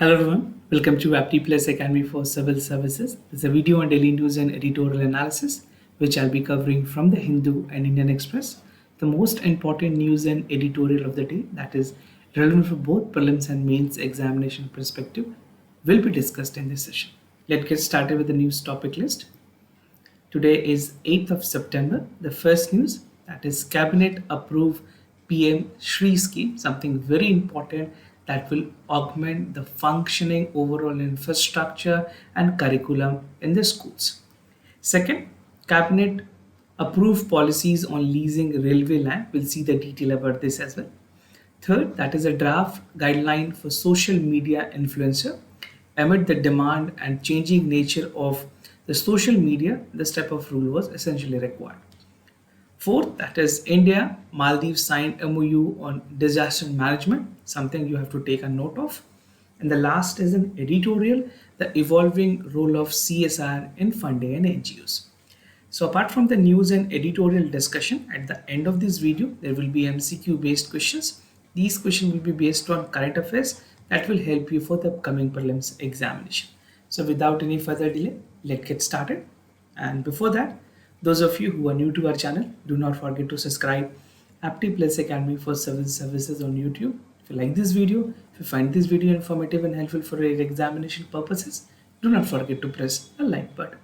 Hello everyone, welcome to Apti Plus Academy for Civil Services. This is a video on daily news and editorial analysis, which I'll be covering from the Hindu and Indian Express. The most important news and editorial of the day that is relevant for both prelims and mains examination perspective will be discussed in this session. Let's get started with the news topic list. Today is 8th of September. The first news that is Cabinet approve PM SHRI scheme, something very important that will augment the functioning overall infrastructure and curriculum in the schools. Second, Cabinet approve policies on leasing railway land. We'll see the detail about this as well. Third, that is a draft guideline for social media influencer. Amid the demand and changing nature of the social media, this type of rule was essentially required. Fourth, that is India, Maldives signed MOU on disaster management, something you have to take a note of. And the last is an editorial, the evolving role of CSR in funding and NGOs. So apart from the news and editorial discussion, at the end of this video, there will be MCQ based questions. These questions will be based on current affairs that will help you for the upcoming prelims examination. So without any further delay, let's get started. And before that, those of you who are new to our channel, do not forget to subscribe Apti Plus Academy for Civil Services on YouTube. If you like this video, if you find this video informative and helpful for your examination purposes, do not forget to press the like button.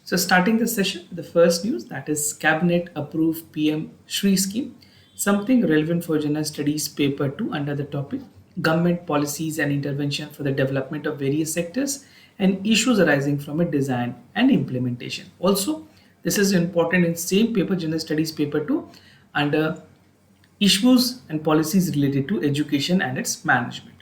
So starting the session, the first news that is Cabinet approved PM SHRI scheme, something relevant for General Studies paper 2 under the topic Government Policies and Intervention for the Development of Various Sectors and Issues Arising from a Design and Implementation. Also, this is important in same paper, General Studies paper 2, under issues and policies related to education and its management.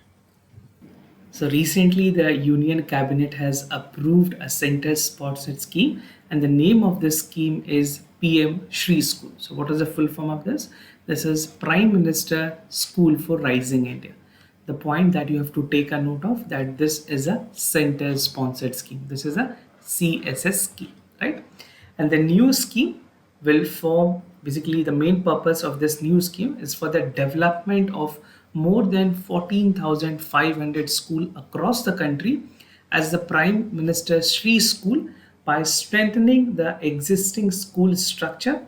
So recently the Union Cabinet has approved a center-sponsored scheme, and the name of this scheme is PM SHRI School. So what is the full form of this? This is Prime Minister School for Rising India. The point that you have to take a note of that this is a center-sponsored scheme. This is a CSS scheme, right? And the new scheme will form, basically the main purpose of this new scheme is for the development of more than 14,500 schools across the country as the Prime Minister SHRI School by strengthening the existing school structure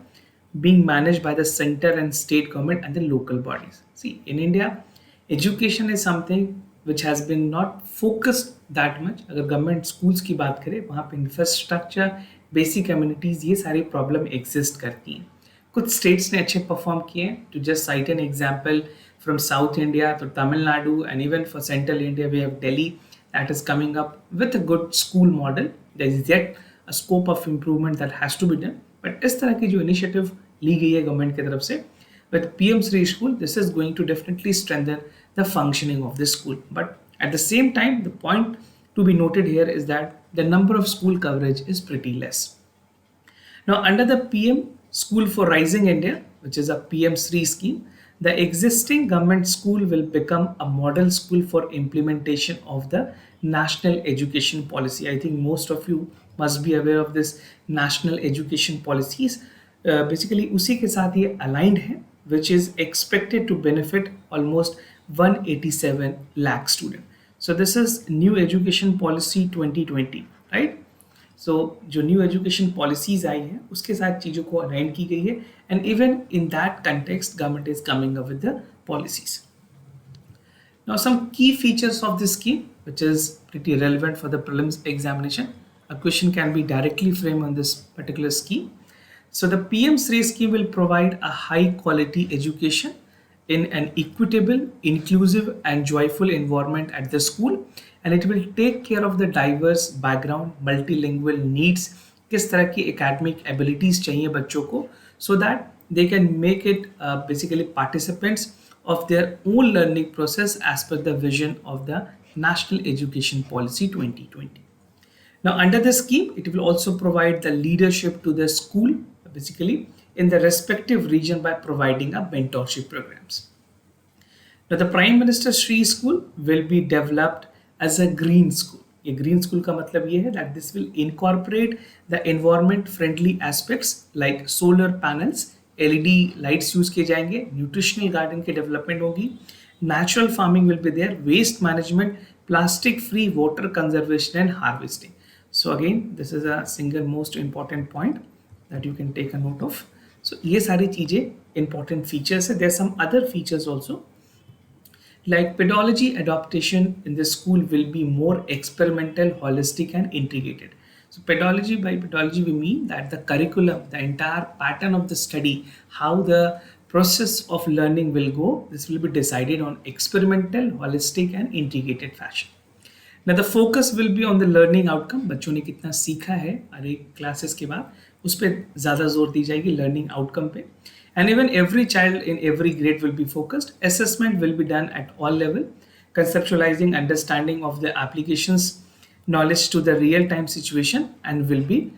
being managed by the center and state government and the local bodies. See, in India, education is something which has been not focused that much. अगर government schools की बात करें, वहाँ पे infrastructure, basic communities, ये सारी problem exist करती हैं. कुछ स्टेट्स ने अच्छे परफॉर्म किए हैं. To just cite an example from south India तो Tamil Nadu and even for central India we have Delhi that is coming up with a good school model. There is yet a scope of improvement that has to be done. But इस तरह की जो initiative ली गई है government की तरफ से with PM SHRI School, this is going to definitely strengthen the functioning of this school. But at the same time, the point to be noted here is that the number of school coverage is pretty less. Now, under the PM School for Rising India, which is a PM SHRI scheme, the existing government school will become a model school for implementation of the national education policy. I think most of you must be aware of this national education policies. Basically, उसी के साथ ये aligned है, which is expected to benefit almost 187 lakh students. So this is new education policy 2020, right? So जो new education policies आई हैं उसके साथ चीज़ों को align की गई है, and even in that context government is coming up with the policies. Now some key features of this scheme which is pretty relevant for the prelims examination. A question can be directly framed on this particular scheme. So the PM SHRI scheme will provide a high quality education in an equitable, inclusive and joyful environment at the school, and it will take care of the diverse background, multilingual needs, किस तरह की academic abilities चाहिए बच्चों को, so that they can make it basically participants of their own learning process as per the vision of the National Education Policy 2020. Now under the scheme, it will also provide the leadership to the school basically in the respective region by providing a mentorship programs. Now the Prime Minister SHRI School will be developed as a green school. ये green school का मतलब ये है that this will incorporate the environment friendly aspects like solar panels, LED lights use किए जाएंगे, nutritional garden की development होगी, natural farming will be there, waste management, plastic free water conservation and harvesting. So again this is a single most important point that you can take a note of. So ये सारी चीजें important features है. There are some other features also, like pedagogy adaptation in the school will be more experimental, holistic, and integrated. So pedagogy, by pedagogy we mean that the curriculum, the entire pattern of the study, how the process of learning will go, this will be decided on experimental, holistic, and integrated fashion. Now the focus will be on the learning outcome. बच्चों ने कितना सीखा है हर एक classes के बाद, उस पर ज़्यादा जोर दी जाएगी learning outcome पे. And even every child in every grade will be focused. Assessment will be done at all level, conceptualizing understanding of the applications knowledge to the real time situation, and will be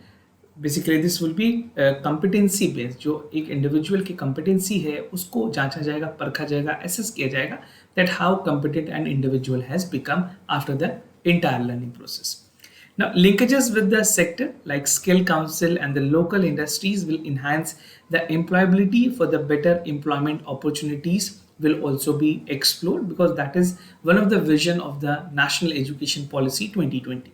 basically this will be competency based. जो एक individual की competency है उसको जांचा जाएगा, परखा जाएगा, assess किया जाएगा that how competent an individual has become after the entire learning process. Now, linkages with the sector like skill council and the local industries will enhance the employability for the better employment opportunities will also be explored, because that is one of the vision of the National Education Policy 2020.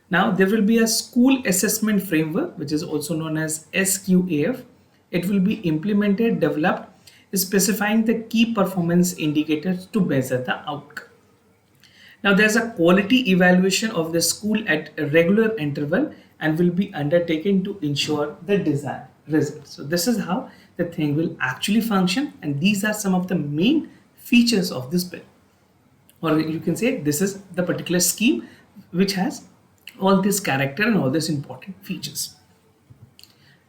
Now, there will be a school assessment framework, which is also known as SQAF. It will be implemented, developed, specifying the key performance indicators to measure the outcome. Now, there's a quality evaluation of the school at a regular interval and will be undertaken to ensure the desired results. So this is how the thing will actually function, and these are some of the main features of this bill. Or you can say this is the particular scheme which has all this character and all these important features.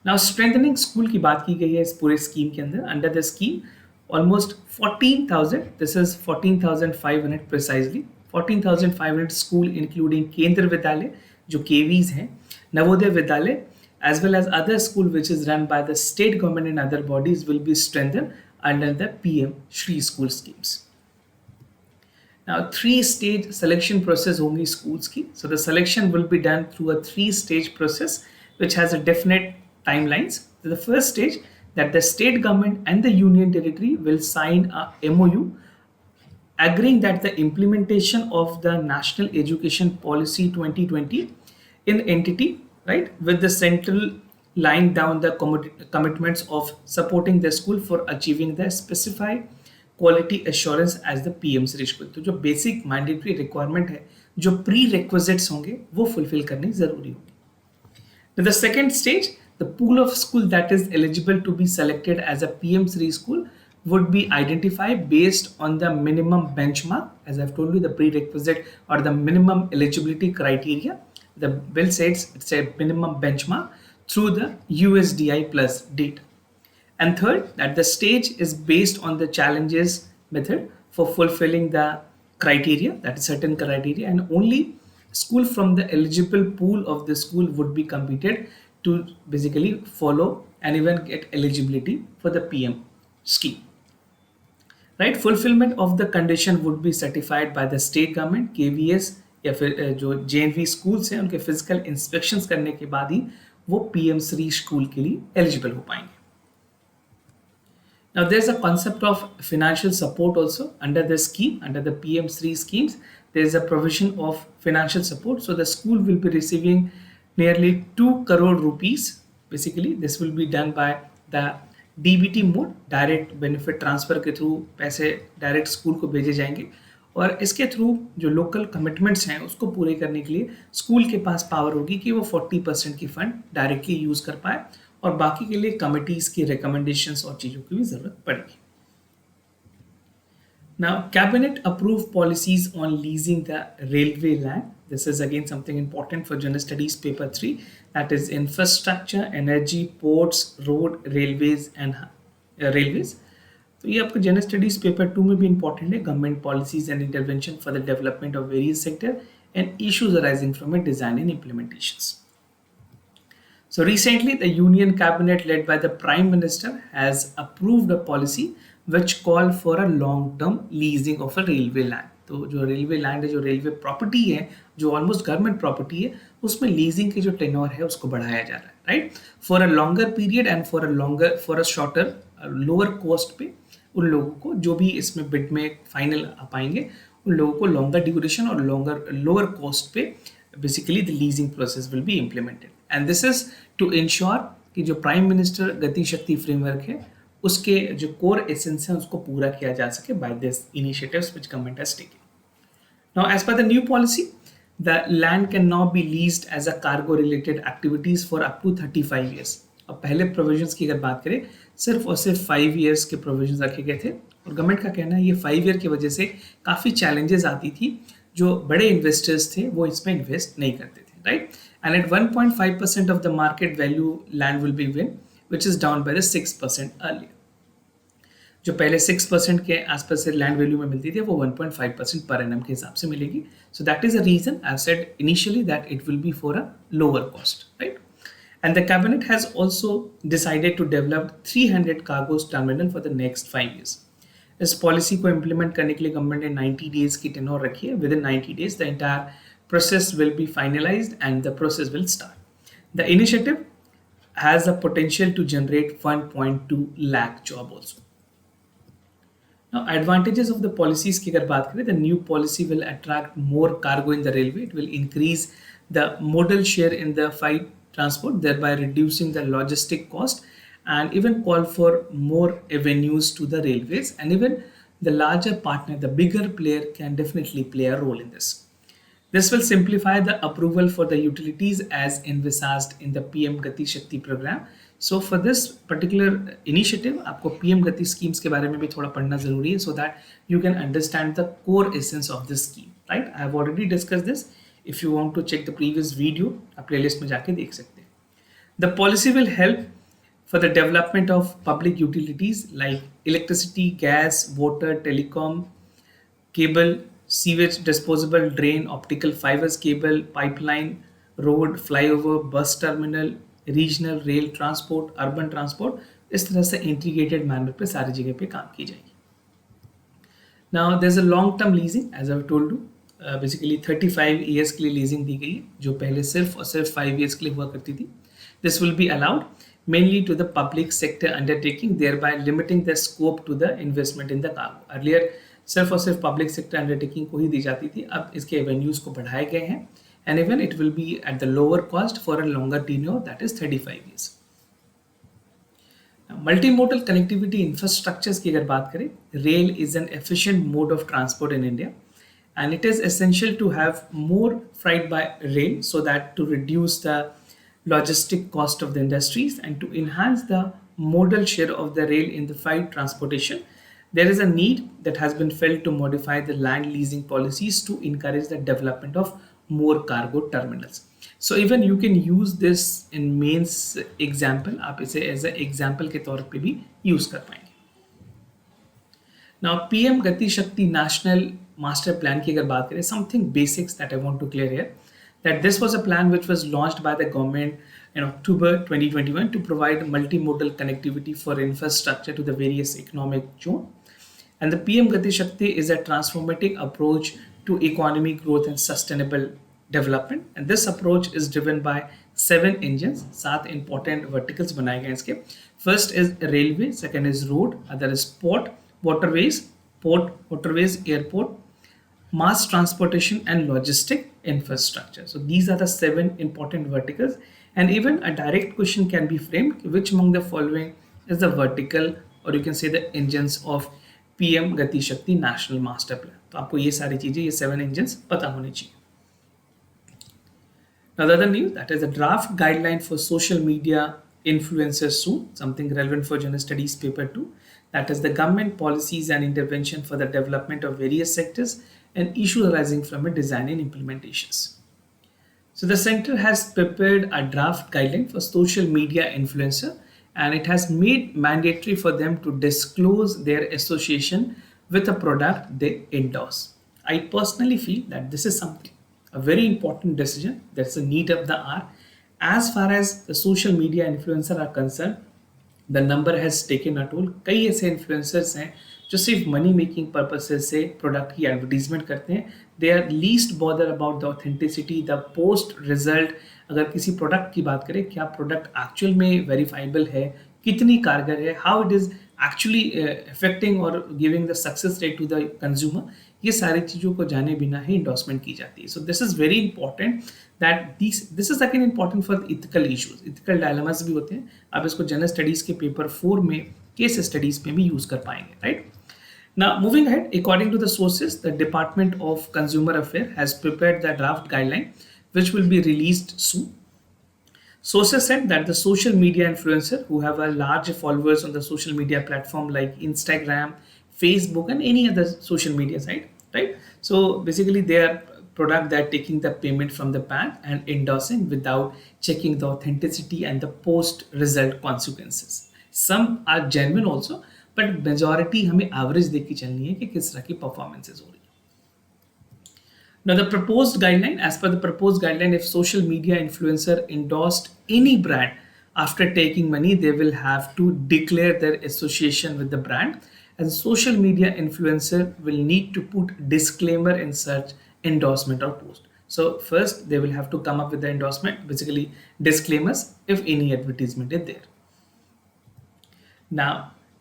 Now, strengthening school की बात की गई है इस पूरे scheme के अंदर. Under the scheme almost 14,000, this is 14,500 precisely, 14,500 school including Kendra Vidyalay जो KVs हैं, Navodaya Vidyalay, as well as other school which is run by the state government and other bodies will be strengthened under the PM SHRI school schemes. Now, 3-stage selection process होंगी schools की. So the selection will be done through a 3-stage process which has a definite timelines. So the first stage, that the state government and the union territory will sign a MOU agreeing that the implementation of the National Education Policy 2020 in entity, right, with the central line down the commitments of supporting the school for achieving the specified quality assurance as the PM SHRI school. तो जो basic mandatory requirement है, जो prerequisites होंगे वो fulfill करनी जरूरी होगी. The second stage, the pool of school that is eligible to be selected as a PM SHRI school would be identified based on the minimum benchmark. As I've told you, the prerequisite or the minimum eligibility criteria. The bill says it's a minimum benchmark through the USDI plus data. And third, that the stage is based on the challenges method for fulfilling the criteria, that is certain criteria, and only school from the eligible pool of the school would be competed to basically follow and even get eligibility for the PM scheme. Right, fulfillment of the condition would be certified by the state government, KVS या फिर जो JNV schools हैं उनके physical inspections करने के बाद ही वो PM SHRI school के लिए eligible हो पाएंगे. Now, there's a concept of financial support also under the scheme, under the PM SHRI schemes. There's a provision of financial support. So the school will be receiving nearly 2 crore rupees. Basically, this will be done by the DBT mode, direct benefit transfer के through पैसे direct school को भेजे जाएंगे, और इसके through जो local commitments हैं उसको पूरे करने के लिए स्कूल के पास पावर होगी कि वो 40% की फंड डायरेक्टली यूज़ कर पाए, और बाकी के लिए कमिटीज की रिकमेंडेशंस और चीज़ों की भी ज़रूरत पड़ेगी. Now, cabinet approved policies on leasing the railway land. This is again something important for General Studies paper 3, that is infrastructure, energy, ports, road, railways and railways. तो ये आपको General Studies paper 2 में भी important है, government policies and intervention for the development of various sector and issues arising from it, design and implementations. So recently, the Union Cabinet led by the Prime Minister has approved a policy which called for a long-term leasing of a railway land. तो जो railway land है, जो railway property है, जो almost government property है, उसमें leasing की जो tenure है उसको बढ़ाया जा रहा है, right? For a longer period and for a shorter, lower cost पे उन लोगों को जो भी इसमें bid में final आ पाएंगे उन लोगों को लॉन्गर ड्यूरेशन और लोअर कॉस्ट पे basically the leasing process will be implemented, and this is to ensure कि जो प्राइम मिनिस्टर गति शक्ति फ्रेमवर्क है उसके जो कोर एसेंस है उसको पूरा किया जा सके by this initiatives which government has taken. Now, as per the new policy, the land can now be leased as a cargo related activities for up to 35 years. अब पहले प्रोविजंस की अगर बात करें सिर्फ और सिर्फ 5 इयर्स के प्रोविजंस रखे गए थे, और गवर्नमेंट का कहना है ये 5 ईयर की वजह से काफ़ी चैलेंजेस आती थी, जो बड़े इन्वेस्टर्स थे वो इसमें इन्वेस्ट नहीं करते थे, right. And at 1.5% of the market value land will be win which is down by the 6% earlier. जो पहले 6% के आसपास से लैंड वैल्यू में मिलती थी वो 1.5% पर एनम के हिसाब से मिलेगी. So that is a reason I said initially that it will be for a lower cost, right. And the cabinet has also decided to develop 300 cargos terminal for the next 5 years. इस policy को implement करने के लिए government ने 90 days की tenure रखी है. Within 90 days the entire process will be finalised and the process will start. The initiative has the potential to generate 1.2 lakh job also. Now, advantages of the policies की अगर बात करें, the new policy will attract more cargo in the railway. It will increase the modal share in the freight transport, thereby reducing the logistic cost, and even call for more avenues to the railways. And even the larger partner, the bigger player, can definitely play a role in this. This will simplify the approval for the utilities as envisaged in the PM Gati Shakti program. So for this particular initiative, आपको PM Gati schemes के बारे में भी थोड़ा पढ़ना जरूरी है, so that you can understand the core essence of this scheme, right? I have already discussed this. If you want to check the previous video, आप playlist में जाके देख सकते हैं. The policy will help for the development of public utilities like electricity, gas, water, telecom, cable, sewage, disposable drain, optical fibers cable, pipeline, road, flyover, bus terminal, regional rail transport, urban transport, इस तरह से integrated manner पे सारी जगह पे काम की जाएगी. Now there is a long term leasing, as I told you, basically 35 years के लिए लीजिंग दी गई है, जो पहले सिर्फ और सिर्फ 5 ईयर्स के लिए हुआ करती थी. This will be allowed mainly to the public sector undertaking, thereby limiting the scope to the investment in the cargo. Earlier सिर्फ और सिर्फ पब्लिक सेक्टर अंडरटेकिंग को ही दी जाती थी, अब इसके एवेन्यूज को बढ़ाए गए हैं, and even it will be at the lower cost for a longer tenure, that is 35 years. Multimodal connectivity infrastructures की अगर बात करें, rail is an efficient mode of transport in India, and it is essential to have more freight by rail so that to reduce the logistic cost of the industries and to enhance the modal share of the rail in the freight transportation. There is a need that has been felt to modify the land leasing policies to encourage the development of more cargo terminals. So even you can use this in mains example, आप इसे as a example के तौर पे भी use कर पाएंगे. Now PM Gati Shakti National Master Plan की अगर बात करें, something basics that I want to clear here, that this was a plan which was launched by the government in October 2021 to provide multimodal connectivity for infrastructure to the various economic zone. And the PM Gati Shakti is a transformative approach to economic growth and sustainable development. And this approach is driven by 7 engines, 7 important verticals बनाए गए इसके. First is railway, second is road, other is port, waterways, airport, mass transportation and logistic infrastructure. So these are the 7 important verticals, and even a direct question can be framed, which among the following is the vertical, or you can say the engines of PM Gati Shakti National Master Plan. तो आपको ये सारी चीजें, ये 7 engines पता होनी चाहिए. Now the other news, that is a draft guideline for social media influencers soon, something relevant for General Studies paper 2. That is the government policies and intervention for the development of various sectors and issues arising from a design and implementations. So the center has prepared a draft guideline for social media influencer, and it has made mandatory for them to disclose their association with a product they endorse. I personally feel that this is something, a very important decision, that's a need of the hour. As far as the social media influencer are concerned, the number has taken a toll. कई ऐसे influencers हैं जो सिर्फ money making purposes से product की advertisement करते हैं. They are least bother about the authenticity, the post result. अगर किसी प्रोडक्ट की बात करें, क्या प्रोडक्ट एक्चुअल में वेरीफाइबल है, कितनी कारगर है, how it is actually affecting और giving the success rate to the consumer, ये सारी चीज़ों को जाने बिना ही इंडोर्समेंट की जाती है. So this is very important that this is again important for ethical issues. Ethical dilemmas भी होते हैं. आप इसको जनरल स्टडीज़ के पेपर 4 में केस स्टडीज़ में भी यूज़ कर पाएंगे, right. Now, moving ahead, according to the sources, the Department of Consumer Affairs has prepared the draft guideline, which will be released soon. Sources said that the social media influencer who have a large followers on the social media platform like Instagram, Facebook, and any other social media site, right? So basically, they are product that are taking the payment from the bank and endorsing without checking the authenticity and the post result consequences. Some are genuine also, but majority हमें average देख के चलनी है कि किस तरह की performances हो रही है. Now the proposed guideline, as per the proposed guideline, if social media influencer endorsed any brand after taking money, they will have to declare their association with the brand, and social media influencer will need to put disclaimer in such endorsement or post. So first they will have to come up with the endorsement, basically disclaimers if any advertisement is there. Now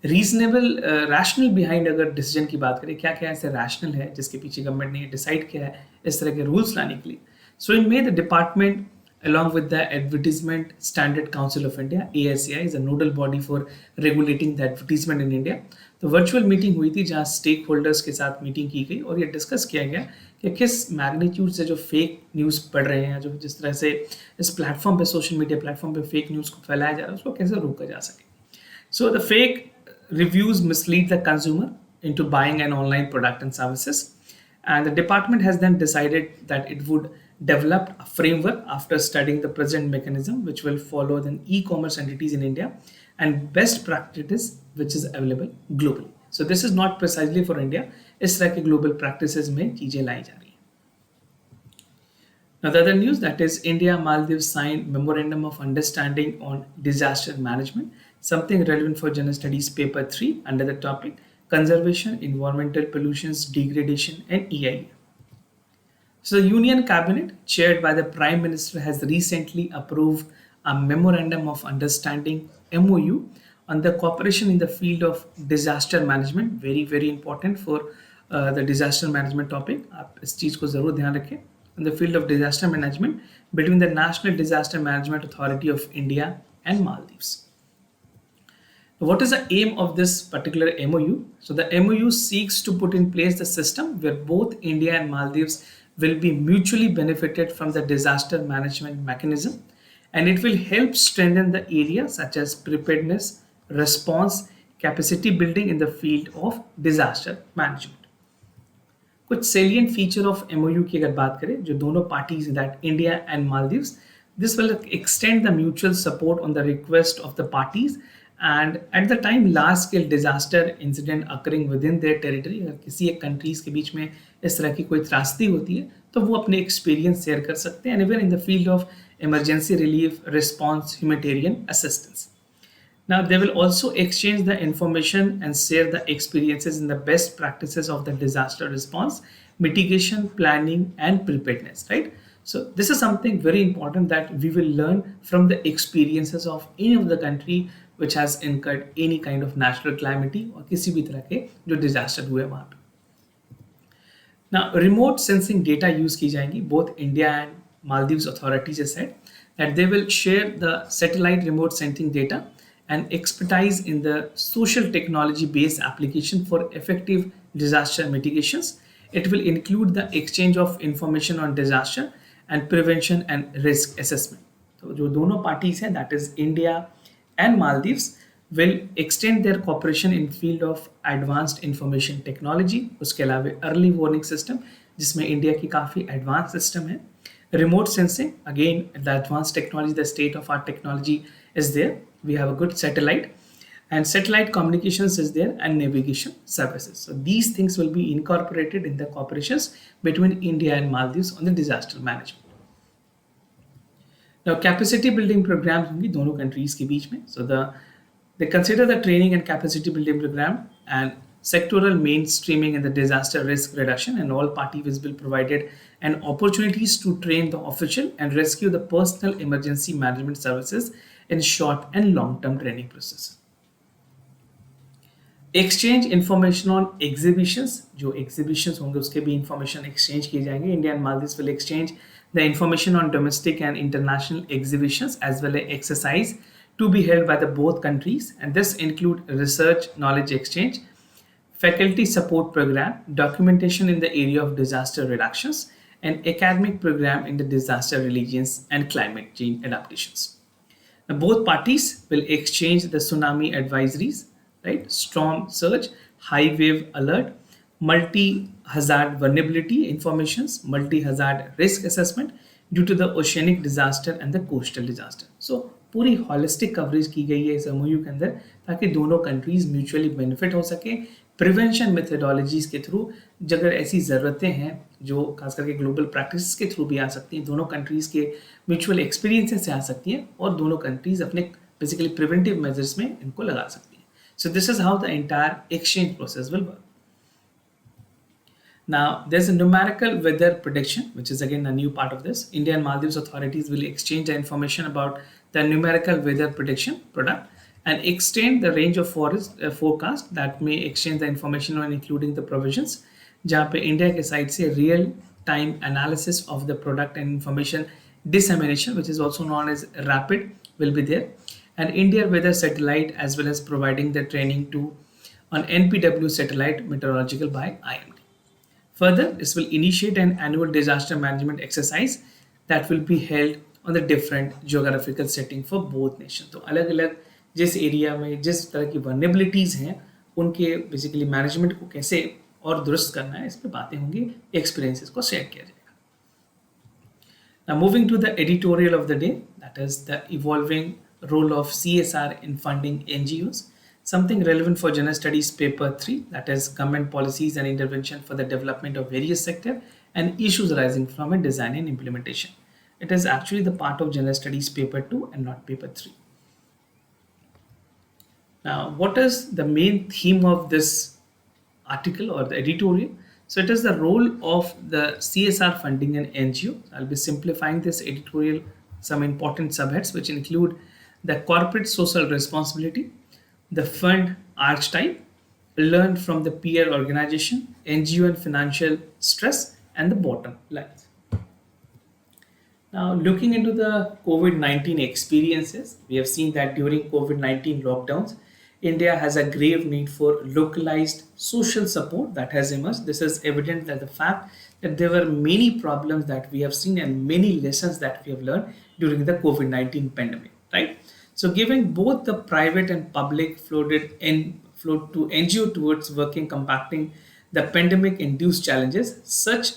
reasonable rational behind अगर decision की बात करें, क्या क्या ऐसे rational है जिसके पीछे गवर्नमेंट ने डिसाइड किया है इस तरह के रूल्स लाने के लिए. So in may the department along with the Advertisement Standard Council of India, ASCI is a nodal body for regulating the advertisement in India. तो वर्चुअल मीटिंग हुई थी जहाँ स्टेक होल्डर्स के साथ मीटिंग की गई और ये डिस्कस किया गया कि किस मैग्नीट्यूड से जो फेक न्यूज़ पढ़ रहे हैं, जो जिस तरह से इस प्लेटफॉर्म पे, सोशल मीडिया प्लेटफॉर्म पे फेक न्यूज़ को फैलाया जा रहा है, उसको कैसे रोका जा सके. So the fake reviews mislead the consumer into buying an online product and services, and the department has then decided that it would develop a framework after studying the present mechanism which will follow the e-commerce entities in India and best practices which is available globally. So this is not precisely for India. इस तरह के global practices में चीजें लाई जा रही हैं. Now the other news, that is India Maldives signed memorandum of understanding on disaster management, something relevant for general studies paper 3 under the topic conservation, environmental pollutions, degradation and EIA. So the Union Cabinet chaired by the Prime Minister has recently approved a memorandum of understanding MOU on the cooperation in the field of disaster management. Very important for the disaster management topic. आप इस चीज को जरूर ध्यान रखें. In the field of disaster management between the National Disaster Management Authority of India and Maldives. What is the aim of this particular MOU? So the MOU seeks to put in place the system where both India and Maldives will be mutually benefited from the disaster management mechanism, and it will help strengthen the areas such as preparedness, response, capacity building in the field of disaster management. कुछ salient feature of MOU की अगर बात करें, जो दोनों parties that India and Maldives, this will extend the mutual support on the request of the parties, and at the time large scale disaster incident occurring within their territory, अगर किसी एक countries के बीच में इस तरह की कोई त्रासदी होती है तो वो अपने experience share कर सकते हैं, and even in the field of emergency relief, response, humanitarian assistance. Now, they will also exchange the information and share the experiences in the best practices of the disaster response, mitigation, planning, and preparedness, right? So this is something very important that we will learn from the experiences of any of the country which has incurred any kind of natural calamity or किसी भी तरह के जो disaster हुए वहाँ पे. Now, remote sensing data use की जाएंगी. Both India and Maldives authorities have said that they will share the satellite remote sensing data and expertise in the social technology based application for effective disaster mitigations. It will include the exchange of information on disaster and prevention and risk assessment. So जो दोनों parties हैं, that is India and Maldives, will extend their cooperation in field of advanced information technology. उसके अलावा early warning system जिसमें India की काफ़ी advanced system है. Remote sensing, again the advanced technology, the state of art technology is there. We have a good satellite, and satellite communications is there, and navigation services. So these things will be incorporated in the cooperations between India and Maldives on the disaster management. Now capacity building programs होंगी दोनों countries के बीच में. So they consider the training and capacity building program and sectoral mainstreaming in the disaster risk reduction, and all parties will be provided and opportunities to train the official and rescue the personal emergency management services in short and long-term training process. Exchange information on exhibitions, जो exhibitions होंगे उसके भी information exchange किए जाएंगे. India and Maldives will exchange the information on domestic and international exhibitions as well as exercise to be held by the both countries, and this include research knowledge exchange, faculty support program, documentation in the area of disaster reductions, and academic program in the disaster religions and climate change adaptations. Now, both parties will exchange the tsunami advisories, right? Storm surge, high wave alert, multi-hazard vulnerability informations, multi-hazard risk assessment due to the oceanic disaster and the coastal disaster. So पूरी holistic coverage की गई है इस MOU के अंदर ताकि दोनों countries mutually benefit हो सके. प्रिवेंशन मेथडोलॉजीज के थ्रू अगर ऐसी ज़रूरतें हैं जो खास करके ग्लोबल प्रैक्टिस के थ्रू भी आ सकती हैं, दोनों कंट्रीज़ के म्यूचुअल एक्सपीरियंसेस से आ सकती हैं और दोनों कंट्रीज़ अपने बेसिकली प्रिवेंटिव मेजर्स में इनको लगा सकती हैं. So this is how the entire exchange process will work. Now, there's a numerical weather prediction, which is again a new part of this. India and Maldives authorities will exchange the information about the numerical weather prediction product and extend the range of forecast that may exchange the information on including the provisions. जहाँ पे India के side से real time analysis of the product and information dissemination, which is also known as rapid, will be there. And India weather satellite as well as providing the training to on NPW satellite meteorological by IMD. Further, this will initiate an annual disaster management exercise that will be held on the different geographical setting for both nations. तो अलग-अलग जिस area में जिस तरह की vulnerabilities हैं उनके basically management को कैसे और दुरुस्त करना है इस पे बातें होंगी, एक्सपीरियंसेस को शेयर किया जाएगा. Now moving to the editorial of the day, that is the evolving role of CSR in funding NGOs. Something relevant for General Studies Paper 3, that is Government Policies and Intervention for the Development of Various Sectors and Issues Arising from a Design and Implementation. It is actually the part of General Studies Paper 2 and not Paper 3. Now, what is the main theme of this article or the editorial? So it is the role of the CSR funding and NGO. I'll be simplifying this editorial, some important subheads which include the corporate social responsibility, the fund archetype, learn from the peer organization, NGO and financial stress, and the bottom lines. Now, looking into the COVID-19 experiences, we have seen that during COVID-19 lockdowns, India has a grave need for localized social support that has emerged. This is evident that the fact that there were many problems that we have seen and many lessons that we have learned during the COVID-19 pandemic, right? So giving both the private and public flowed to NGO towards working compacting the pandemic-induced challenges such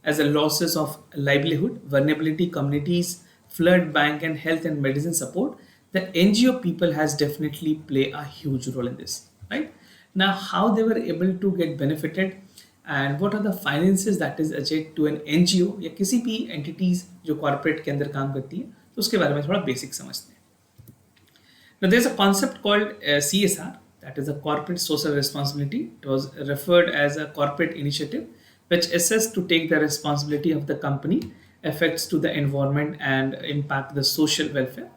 as the losses of livelihood, vulnerability communities, flood bank and health and medicine support, the NGO people has definitely played a huge role in this, right? Now, how they were able to get benefited and what are the finances that is attached to an NGO या किसी भी entities जो corporate के अंदर काम करती है, तो उसके बारे में थोड़ा basic समझते हैं. Now, there's a concept called CSR, that is a corporate social responsibility. It was referred as a corporate initiative which assesses to take the responsibility of the company effects to the environment and impact the social welfare.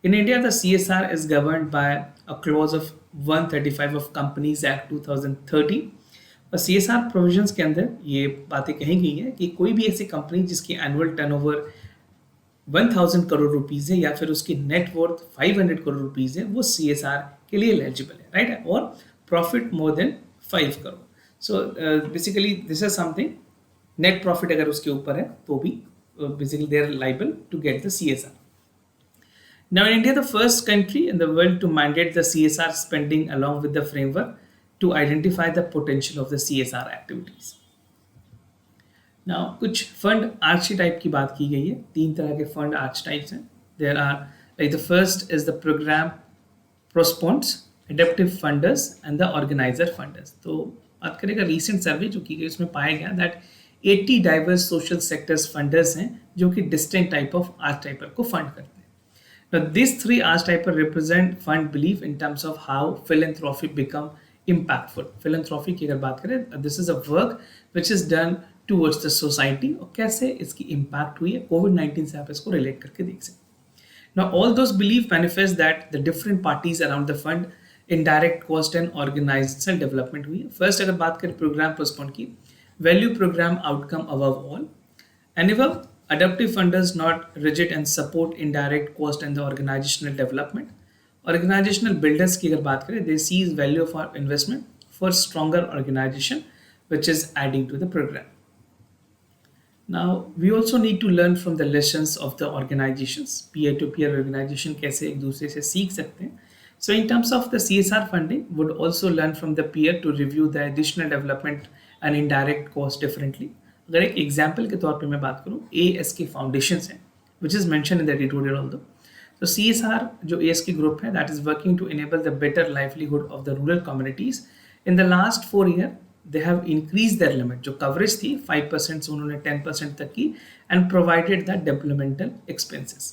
In India, the CSR is governed by a clause of 135 of Companies Act 2013. और CSR provisions के अंदर ये बातें कही गई है कि कोई भी ऐसी कंपनी जिसकी एनुअल टर्नओवर 1000 करोड़ रुपीज है या फिर उसकी नेटवर्थ 500 करोड़ रुपीज है वो CSR के लिए एलिजिबल है, राइट? और profit more than 5 crore. So basically this is something, net profit अगर उसके ऊपर है तो भी basically they are liable to get the CSR. Now, in India, the first country in the world to mandate the CSR spending along with the framework to identify the potential of the CSR activities. Now, कुछ fund आर्chetype की बात की गई है. 3 तरह के fund आर्chetypes हैं. There are like the first is the program proponents, adaptive funders and the organizer funders. तो बात करेगा recent सर्वे जो की गई उसमें पाया गया that 80 diverse social sectors funders हैं जो कि distinct type of archetype को fund करते हैं. Now, these 3 archetypes represent fund belief in terms of how philanthropy become impactful. Philanthropy की अगर बात करें, this is a work which is done towards the society और कैसे इसकी impact हुई है COVID-19 से आप इसको relate करके देख सकते हैं. Now, all those belief manifest that the different parties around the fund indirect cost and organisational development हुई है। फर्स्ट अगर बात करें प्रोग्राम पोस्टपोन की, value programme outcome above all, enable adaptive funders not rigid and support indirect cost and the organizational development. Organizational builders की अगर बात करें, they seize value of our investment for stronger organization which is adding to the program. Now, we also need to learn from the lessons of the organizations. Peer-to-peer organization कैसे एक दूसरे से सीख सकते हैं. So, in terms of the CSR funding, would also learn from the peer to review the additional development and indirect cost differently. अगर एक example के तौर पे मैं बात करूँ, ASK Foundations है, which is mentioned in the editorial although. So CSR जो ASK group है, that is working to enable the better livelihood of the rural communities. In the last 4 years, they have increased their limit. जो coverage थी 5% से उन्होंने 10% तक की and provided the developmental expenses.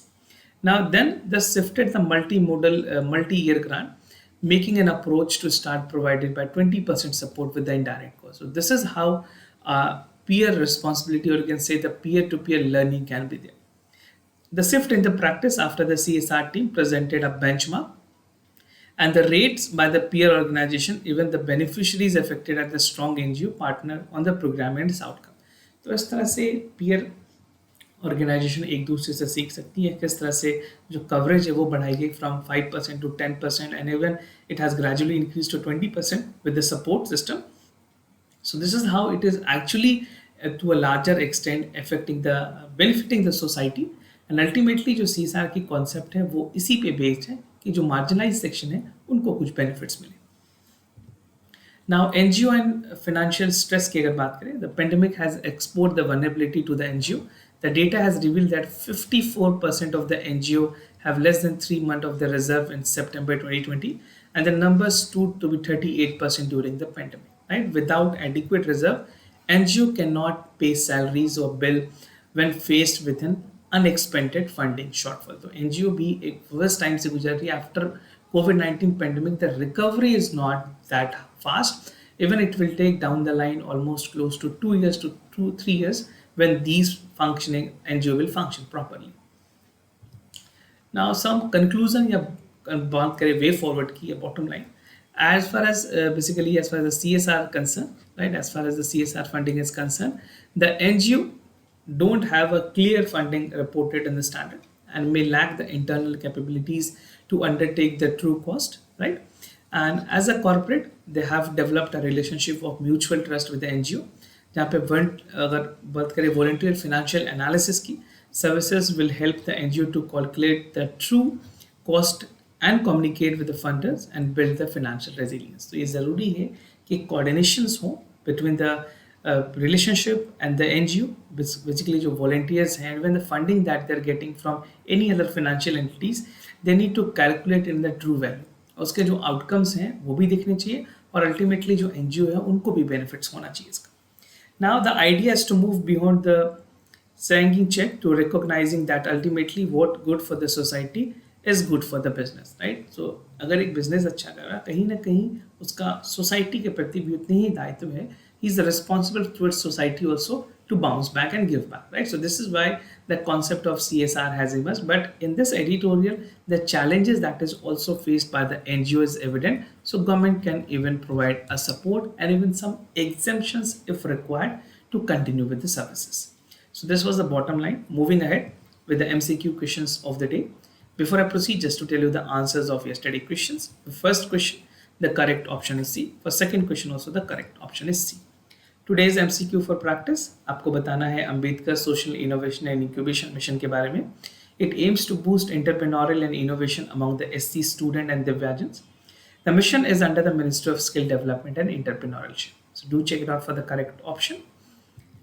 Now then they shifted the multimodal multi-year grant, making an approach to start provided by 20% support with the indirect cost. So this is how peer responsibility, or you can say the peer-to-peer learning can be there. The shift in the practice after the CSR team presented a benchmark and the rates by the peer organization, even the beneficiaries affected at the strong NGO partner on the program and its outcome. तो इस तरह से peer organisation एक दूसरे से सीख सकती है किस तरह से जो कवरेज है वो बढ़ाई गई from 5% to 10% and even it has gradually increase to 20% with the support system. So this is how it is actually to a larger extent benefiting the society, and ultimately जो CSR की concept है वो इसी पे based है कि जो marginalized section है उनको कुछ benefits मिले. Now NGO and financial stress की अगर बात करें, the pandemic has exposed the vulnerability to the NGO. The data has revealed that 54% of the NGO have less than 3 months of the reserve in September 2020, and the numbers stood to be 38% during the pandemic. Right? Without adequate reserve, NGO cannot pay salaries or bill when faced with an unexpected funding shortfall. So NGO भी एक worst time से गुजर रही है. After COVID-19 pandemic, the recovery is not that fast. Even it will take down the line almost close to 2 years to 3 years when these functioning NGO will function properly. Now some conclusion या बात करें way forward की या bottom line. As far as basically as far as the CSR concerned, right, as far as the CSR funding is concerned, the NGO don't have a clear funding reported in the standard and may lack the internal capabilities to undertake the true cost, right? And as a corporate, they have developed a relationship of mutual trust with the NGO. जहाँ पे अगर बात करें volunteer financial analysis की, services will help the NGO to calculate the true cost and communicate with the funders and build the financial resilience. तो ये ज़रूरी है कि coordinations हो between the relationship and the NGO, basically जो volunteers हैं, when the funding that they're getting from any other financial entities, they need to calculate in the true value. उसके जो outcomes हैं वो भी देखने चाहिए और ultimately जो NGO है उनको भी benefits होना चाहिए इसका. Now the idea is to move beyond the signing check to recognizing that ultimately what good for the society is good for the business, right? So अगर एक business अच्छा कर रहा है कहीं ना कहीं उसका society के प्रति भी उतनी ही दायित्व है. He is responsible towards society also to bounce back and give back, right? So this is why the concept of CSR has emerged. But in this editorial, the challenges that is also faced by the NGO is evident. So government can even provide a support and even some exemptions if required to continue with the services. So this was the bottom line. Moving ahead with the MCQ questions of the day. Before I proceed, just to tell you the answers of yesterday questions. The first question, the correct option is C. For second question also, the correct option is C. Today's MCQ for practice, आपको बताना है Ambedkar social innovation and incubation mission के बारे में. It aims to boost entrepreneurial and innovation among the SC student and Divyajans. The mission is under the Ministry of Skill Development and Entrepreneurship. So do check it out for the correct option.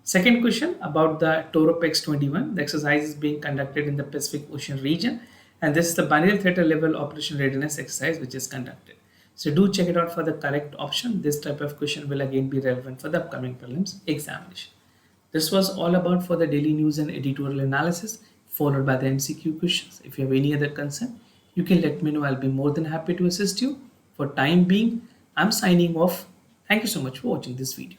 Second question about the Toropex 21. The exercise is being conducted in the Pacific Ocean region, and this is the binary theater level operation readiness exercise which is conducted. So do check it out for the correct option. This type of question will again be relevant for the upcoming prelims examination. This was all about for the daily news and editorial analysis, followed by the MCQ questions. If you have any other concern, you can let me know. I'll be more than happy to assist you. For time being, I'm signing off. Thank you so much for watching this video.